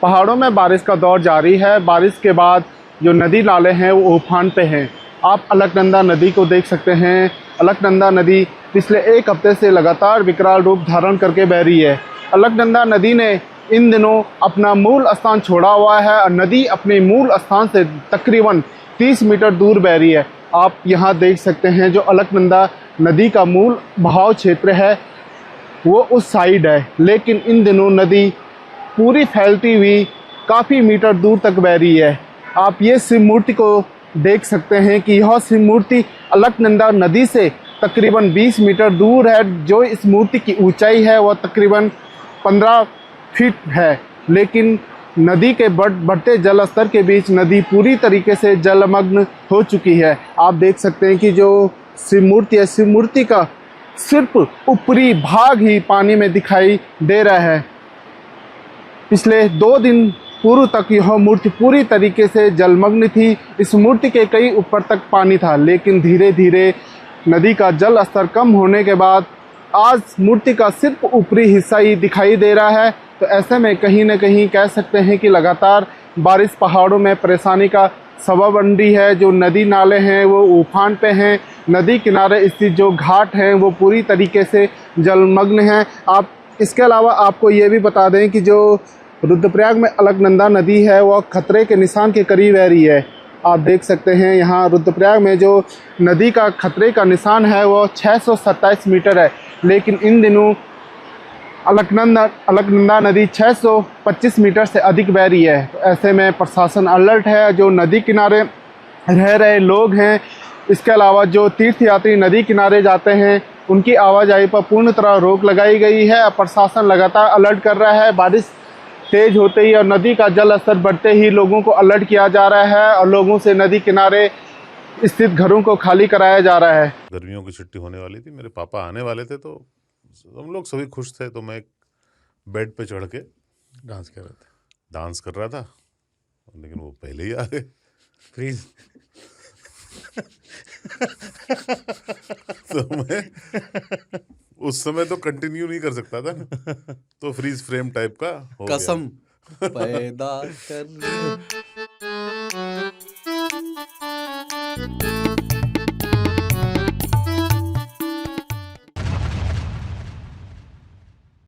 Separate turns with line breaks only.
पहाड़ों में बारिश का दौर जारी है। बारिश के बाद जो नदी नाले हैं वो उफान पे हैं। आप अलकनंदा नदी को देख सकते हैं। अलकनंदा नदी पिछले एक हफ्ते से लगातार विकराल रूप धारण करके बह रही है। अलकनंदा नदी ने इन दिनों अपना मूल स्थान छोड़ा हुआ है और नदी अपने मूल स्थान से तकरीबन 30 मीटर दूर बह रही है। आप यहाँ देख सकते हैं जो अलकनंदा नदी का मूल बहाव क्षेत्र है वो उस साइड है, लेकिन इन दिनों नदी पूरी फैलती हुई काफ़ी मीटर दूर तक बह रही है। आप ये शिव मूर्ति को देख सकते हैं कि यह शिव मूर्ति अलकनंदा नदी से तकरीबन 20 मीटर दूर है। जो इस मूर्ति की ऊंचाई है वह तकरीबन 15 फीट है, लेकिन नदी के बढ़ते जल स्तर के बीच नदी पूरी तरीके से जलमग्न हो चुकी है। आप देख सकते हैं कि जो शिव मूर्ति है, शिव मूर्ति का सिर्फ ऊपरी भाग ही पानी में दिखाई दे रहा है। पिछले 2 दिन पूर्व तक यह मूर्ति पूरी तरीके से जलमग्न थी। इस मूर्ति के कई ऊपर तक पानी था, लेकिन धीरे धीरे नदी का जल स्तर कम होने के बाद आज मूर्ति का सिर्फ ऊपरी हिस्सा ही दिखाई दे रहा है। तो ऐसे में कहीं न कहीं कह सकते हैं कि लगातार बारिश पहाड़ों में परेशानी का सबब बन रही है। जो नदी नाले हैं वो उफान पे हैं। नदी किनारे स्थित जो घाट हैं वो पूरी तरीके से जलमग्न हैं। आप इसके अलावा आपको ये भी बता दें कि जो रुद्रप्रयाग में अलकनंदा नदी है वह खतरे के निशान के करीब बह रही है। आप देख सकते हैं यहाँ रुद्रप्रयाग में जो नदी का खतरे का निशान है वह 627 मीटर है, लेकिन इन दिनों अलकनंदा नदी 625 मीटर से अधिक बह रही है। तो ऐसे में प्रशासन अलर्ट है। जो नदी किनारे रह रहे लोग हैं, इसके अलावा जो तीर्थयात्री नदी किनारे जाते हैं उनकी आवाजाही पर पूर्ण तरह रोक लगाई गई है। प्रशासन लगातार अलर्ट कर रहा है। बारिश तेज होते ही और नदी का जल स्तर बढ़ते ही लोगों को अलर्ट किया जा रहा है और लोगों से नदी किनारे स्थित घरों को खाली कराया जा रहा है।
गर्मियों की छुट्टी होने वाली थी, मेरे पापा आने वाले थे, तो हम लोग सभी खुश थे। तो मैं एक बेड पे चढ़ के डांस कर रहा था, लेकिन वो पहले ही आ गए।
फ्रीज।
तो मैं उस समय तो कंटिन्यू नहीं कर सकता था ना, तो फ्रीज फ्रेम टाइप का हो गया।
कसम पैदा कर